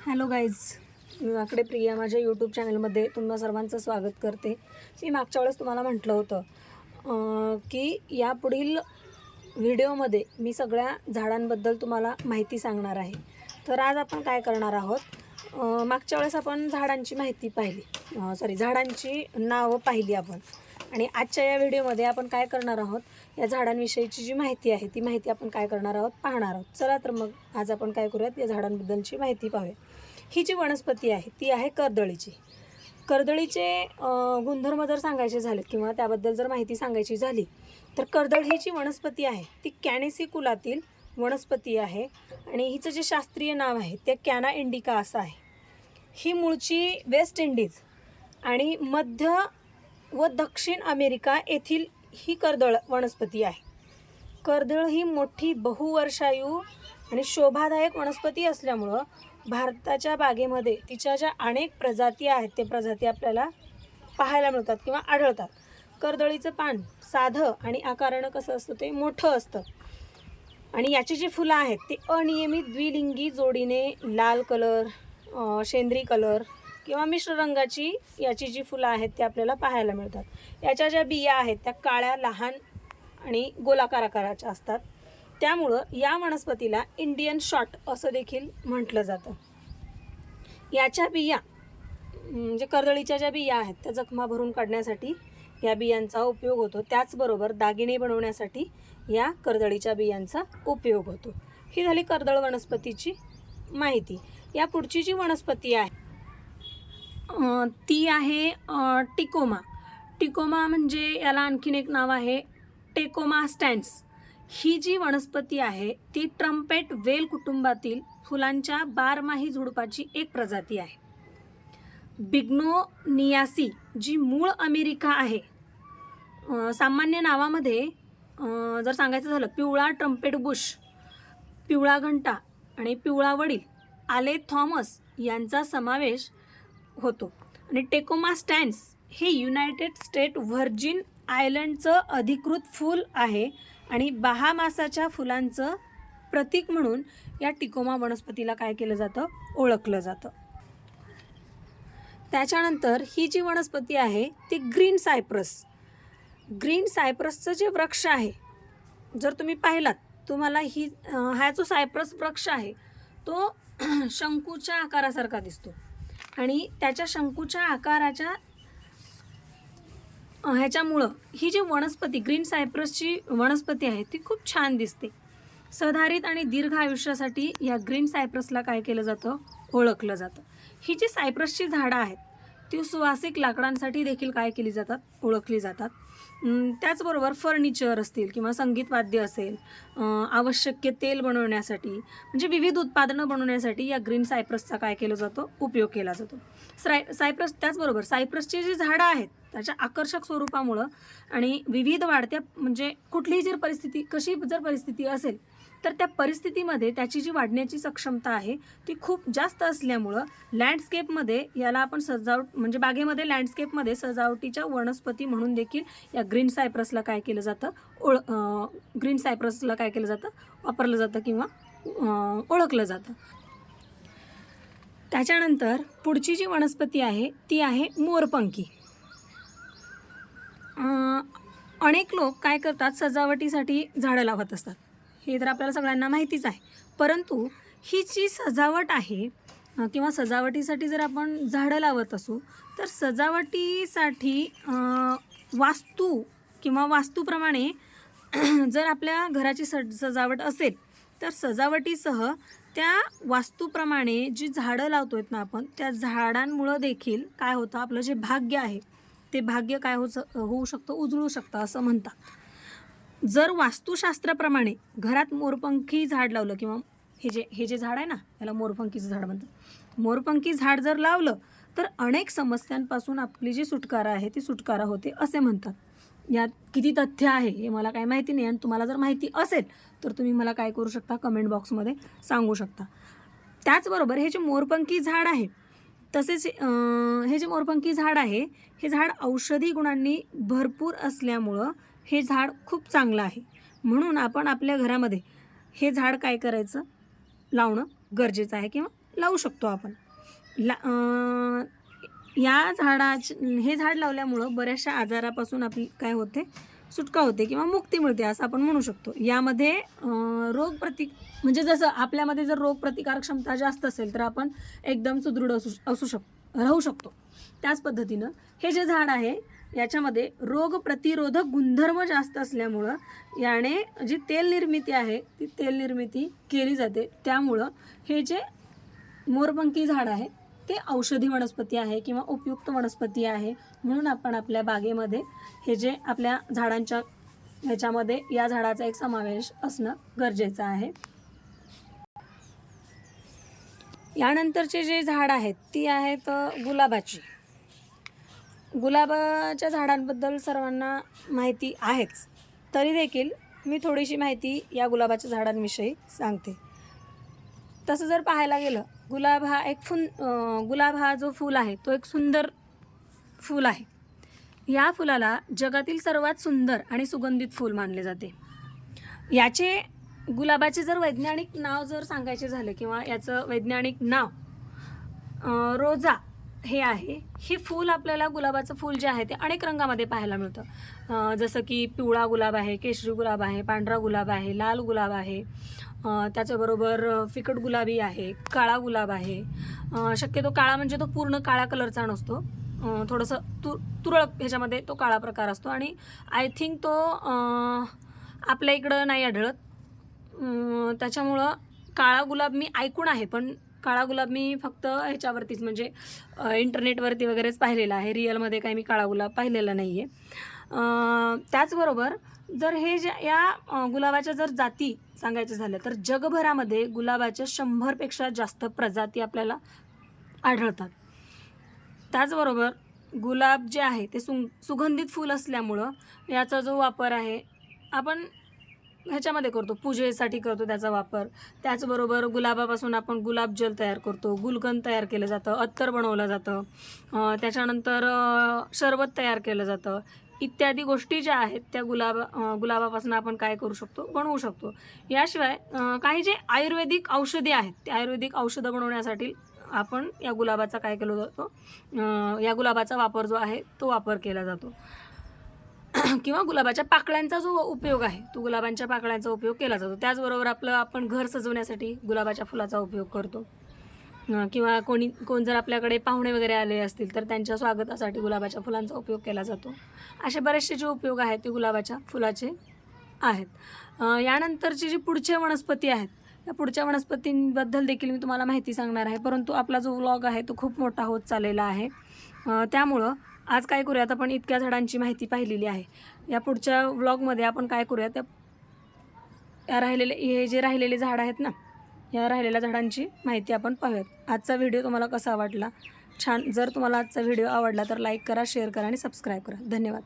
Hello guys, मी वाकडे प्रिया माझ्या YouTube चॅनलमध्ये तुम्हा सर्वांचं स्वागत करते. मी मागच्या वेळेस तुम्हाला म्हटलं होतं की यापुढील व्हिडिओमध्ये मी सगळ्या झाडांबद्दल तुम्हाला माहिती सांगणार आहे. तर आज आपण काय करणार आहोत, मागच्या वेळेस आपण झाडांची माहिती पाहिली, झाडांची नावं पाहिली आपण, आणि आजच्या या व्हिडिओमध्ये आपण काय करणार आहोत, या झाडांविषयीची जी माहिती आहे ती माहिती आपण काय करणार आहोत, पाहणार आहोत. चला तर मग आज आपण काय करूयात, या झाडांबद्दलची माहिती पाहूया. ही जी वनस्पती आहे ती आहे कर्दळीची. कर्दळीचे गुणधर्म जर सांगायचे झाले किंवा त्याबद्दल जर माहिती सांगायची झाली तर कर्दळ ही जी वनस्पती आहे ती कॅनेसी कुलातील वनस्पती आहे आणि हिचं जे शास्त्रीय नाव आहे ते कॅना इंडिका असं आहे. ही मूळची वेस्ट इंडिज आणि मध्य व दक्षिण अमेरिका येथील ही कर्दळ वनस्पती आहे. कर्दळ ही मोठी बहुवर्षायू आणि शोभादायक वनस्पती असल्यामुळं भारताच्या बागेमध्ये तिच्या ज्या अनेक प्रजाती आहेत ते प्रजाती आपल्याला पाहायला मिळतात किंवा आढळतात. कर्दळीचं पान साधं आणि आकारानं कसं असतं, ते मोठं असतं आणि याची जी फुलं आहेत ती अनियमित द्विलिंगी जोडीने लाल कलर, शेंद्री कलर किंवा मिश्र रंगाची याची जी फुलं आहेत ते आपल्याला पाहायला मिळतात. याच्या ज्या बिया आहेत त्या काळ्या, लहान आणि गोलाकार आकाराच्या असतात. त्यामुळं या वनस्पतीला इंडियन शॉट असं देखील म्हटलं जातं. याच्या बिया म्हणजे कर्दळीच्या ज्या बिया आहेत त्या जखमा भरून काढण्यासाठी या बियांचा उपयोग होतो. त्याचबरोबर दागिने बनवण्यासाठी या कर्दळीच्या बियांचा उपयोग होतो. ही झाली कर्दळ वनस्पतीची माहिती. या पुढची जी वनस्पती आहे ती आहे टिकोमा. टिकोमा म्हणजे याला आणखीन एक नाव आहे टेकोमा स्टॅन्स. ही जी वनस्पती आहे ती ट्रम्पेट वेल कुटुंबातील फुलांच्या बारमाही झुडपाची एक प्रजाती आहे. बिग्नोनियासी जी मूळ अमेरिका आहे, सामान्य नावामध्ये जर सांगायचं झालं पिवळा ट्रम्पेट बुश, पिवळा घंटा आणि पिवळा वडील आले थॉमस यांचा समावेश होतो. आणि टेकोमा स्टॅन्स हे युनायटेड स्टेट व्हर्जिन आयलंडचं अधिकृत फूल आहे आणि बहामासाच्या फुलांचं प्रतीक म्हणून या टिकोमा वनस्पतीला काय केलं जातं, ओळखलं जातं. त्याच्यानंतर ही जी वनस्पती आहे ती ग्रीन सायप्रस. ग्रीन सायप्रसचं जे वृक्ष आहे जर तुम्ही पाहिलात, तुम्हाला हा जो सायप्रस वृक्ष आहे तो शंकूच्या आकारासारखा दिसतो आणि त्याच्या शंकूच्या आकाराच्या ह्याच्यामुळं ही जी वनस्पती ग्रीन सायप्रसची वनस्पती आहे ती खूप छान दिसते. सधारित आणि दीर्घ आयुष्यासाठी या ग्रीन सायप्रसला काय केलं जातं, ओळखलं जातं. ही जी सायप्रसची झाडं आहेत ती सुवासिक लाकडांसाठी देखील काय केली जातात, ओळखली जातात. त्याचबरोबर फर्निचर असतील किंवा संगीत वाद्य असेल, आवश्यक तेल बनवण्यासाठी म्हणजे विविध उत्पादनं बनवण्यासाठी या ग्रीन सायप्रसचा काय केलं जातं, उपयोग केला जातो. त्याचबरोबर सायप्रसची जी झाडं आहेत त्याच्या आकर्षक स्वरूपामुळं आणि विविध वाढत्या म्हणजे कुठलीही कशी जर परिस्थिती असेल तर त्या परिस्थितीमध्ये त्याची जी वाढण्याची क्षमता आहे ती खूप जास्त असल्यामुळं लँडस्केपमध्ये याला आपण म्हणजे बागेमध्ये लँडस्केपमध्ये सजावटीच्या वनस्पती म्हणून देखील या ग्रीन सायप्रसला काय केलं जातं, वापरलं जातं किंवा ओळखलं जातं. त्याच्यानंतर पुढची जी वनस्पती आहे ती आहे मोरपंखी. अनेक लोक काय करतात, सजावटीसाठी झाडं लावत असतात, हे तर आपल्याला सगळ्यांना माहितीच आहे. परंतु ही जी सजावट आहे किंवा सजावटीसाठी जर आपण झाडं लावत असू तर सजावटीसाठी वास्तू किंवा वास्तूप्रमाणे जर आपल्या घराची सजावट असेल तर सजावटीसह त्या वास्तूप्रमाणे जी झाडं लावतो आहेत ना आपण, त्या झाडांमुळं देखील काय होतं, आपलं जे भाग्य आहे ते भाग्य काय होऊ शकतं, उजळू शकतं असं म्हणतात. जर वास्तुशास्त्राप्रमाणे घरात मोरपंखी झाड लावलं किंवा हे जे झाड आहे ना याला मोरपंखीचं झाड म्हणतात, मोरपंखी झाड जर लावलं तर अनेक समस्यांपासून आपली जी सुटकारा आहे ती सुटकारा होते असे म्हणतात. यात किती तथ्य आहे हे मला काय माहिती नाही आणि तुम्हाला जर माहिती असेल तर तुम्ही मला काय करू शकता, कमेंट बॉक्समध्ये सांगू शकता. त्याचबरोबर हे जे मोरपंखी झाड आहे तसेच हे जे मोरपंखी झाड आहे हे झाड औषधी गुणांनी भरपूर असल्यामुळं हे झाड खूप चांगलं आहे. म्हणून आपण आपल्या घरामध्ये हे झाड काय करायचं, लावणं गरजेचं आहे किंवा लावू शकतो आपण. या हे झाड लावल्यामुळं बऱ्याचशा आजारापासून आपली काय होते, सुटका होते किंवा मुक्ती मिळते असं आपण म्हणू शकतो. यामध्ये म्हणजे जसं आपल्यामध्ये जर रोगप्रतिकारक क्षमता जास्त असेल तर आपण एकदम सुदृढ राहू शकतो. त्याच पद्धतीनं हे जे झाड आहे याच्यामध्ये रोगप्रतिरोधक गुणधर्म जास्त असल्यामुळं याने जी तेल निर्मिती आहे ती तेल निर्मिती केली जाते. त्यामुळं हे जे मोरपंखी झाड आहे ते औषधी वनस्पती आहे किंवा उपयुक्त वनस्पती आहे. म्हणून आपण आपल्या बागेमध्ये हे जे आपल्या झाडांच्या ह्याच्यामध्ये या झाडाचा एक समावेश असणं गरजेचं आहे. यानंतरचे जे झाड आहेत ती आहेत गुलाबाची. गुलाबाच्या झाडांबद्दल सर्वांना माहिती आहेच, तरी देखील मी थोडीशी माहिती या गुलाबाच्या झाडांविषयी सांगते. तसं जर पाहायला गेलं, गुलाब हा जो फूल आहे तो एक सुंदर फूल आहे. या फुलाला जगातील सर्वात सुंदर आणि सुगंधित फूल मानले जाते. गुलाबाचे जर वैज्ञानिक नाव जर सांगायचे झाले किंवा याचं वैज्ञानिक नाव रोजा हे आहे. हे फूल आपल्याला गुलाबाचं फूल जे आहे ते अनेक रंगामध्ये पाहायला मिळतं. जसं की पिवळा गुलाब आहे, केशरी गुलाब आहे, पांढरा गुलाब आहे, लाल गुलाब आहे, त्याच्याबरोबर फिकट गुलाबी आहे, काळा गुलाब आहे. शक्यतो काळा म्हणजे तो पूर्ण काळ्या कलरचा नसतो, थोडंसं तुरळक ह्याच्यामध्ये तो काळा प्रकार असतो आणि आय थिंक तो आपल्या इकडं नाही आढळत. त्याच्यामुळं काळा गुलाब मी ऐकून आहे, पण काळा गुलाब मी फक्त ह्याच्यावरतीच म्हणजे इंटरनेटवरती वगैरेच पाहिलेला आहे. रिअलमध्ये काही मी काळा गुलाब पाहिलेला नाही आहे. त्याचबरोबर जर या गुलाबाच्या जर जाती सांगायचं झालं तर जगभरामध्ये गुलाबाच्या 100पेक्षा जास्त प्रजाती आपल्याला आढळतात. त्याचबरोबर गुलाब जे आहे ते सुगंधित फूल असल्यामुळं याचा जो वापर आहे आपण ह्याच्यामध्ये करतो, पूजेसाठी करतो त्याचा वापर. त्याचबरोबर गुलाबापासून आपण गुलाबजल तयार करतो, गुलकंद तयार केलं जातं, अत्तर बनवलं जातं, त्याच्यानंतर शरबत तयार केलं जातं. इत्यादी गोष्टी ज्या आहेत त्या गुलाबापासून आपण काय करू शकतो, बनवू शकतो. याशिवाय काही जे आयुर्वेदिक औषधी आहेत ते आयुर्वेदिक औषधं बनवण्यासाठी आपण या गुलाबाचा काय केलं जातो, या गुलाबाचा वापर जो आहे तो वापर केला जातो. किंवा गुलाबाच्या पाकळ्यांचा जो उपयोग आहे तो गुलाबांच्या पाकळ्यांचा उपयोग केला जातो. त्याचबरोबर आपण घर सजवण्यासाठी गुलाबाच्या फुलाचा उपयोग करतो. किंवा कोण जर आपल्याकडे पाहुणे वगैरे आले असतील तर त्यांच्या स्वागतासाठी गुलाबाच्या फुलांचा उपयोग केला जातो. असे बरेचसे जे उपयोग आहेत ते गुलाबाच्या फुलाचे आहेत. यानंतरची जी पुढच्या वनस्पती आहेत या पुढच्या वनस्पतींबद्दल देखील मी तुम्हाला माहिती सांगणार आहे, परंतु आपला जो व्लॉग आहे तो खूप मोठा होत चाललेला आहे. त्यामुळं आज काय करूयात, आपण इतक्या झाडांची माहिती पाहिलेली आहे. या पुढच्या व्लॉगमध्ये आपण काय करूयात, हे जे राहिलेले झाड आहेत ना, या राहिलेल्या झाडांची माहिती आपण पाहूयात. आजचा व्हिडिओ तुम्हाला कसा वाटला? छान. जर तुम्हाला आजचा व्हिडिओ आवडला तर लाईक करा, शेअर करा आणि सबस्क्राईब करा. धन्यवाद.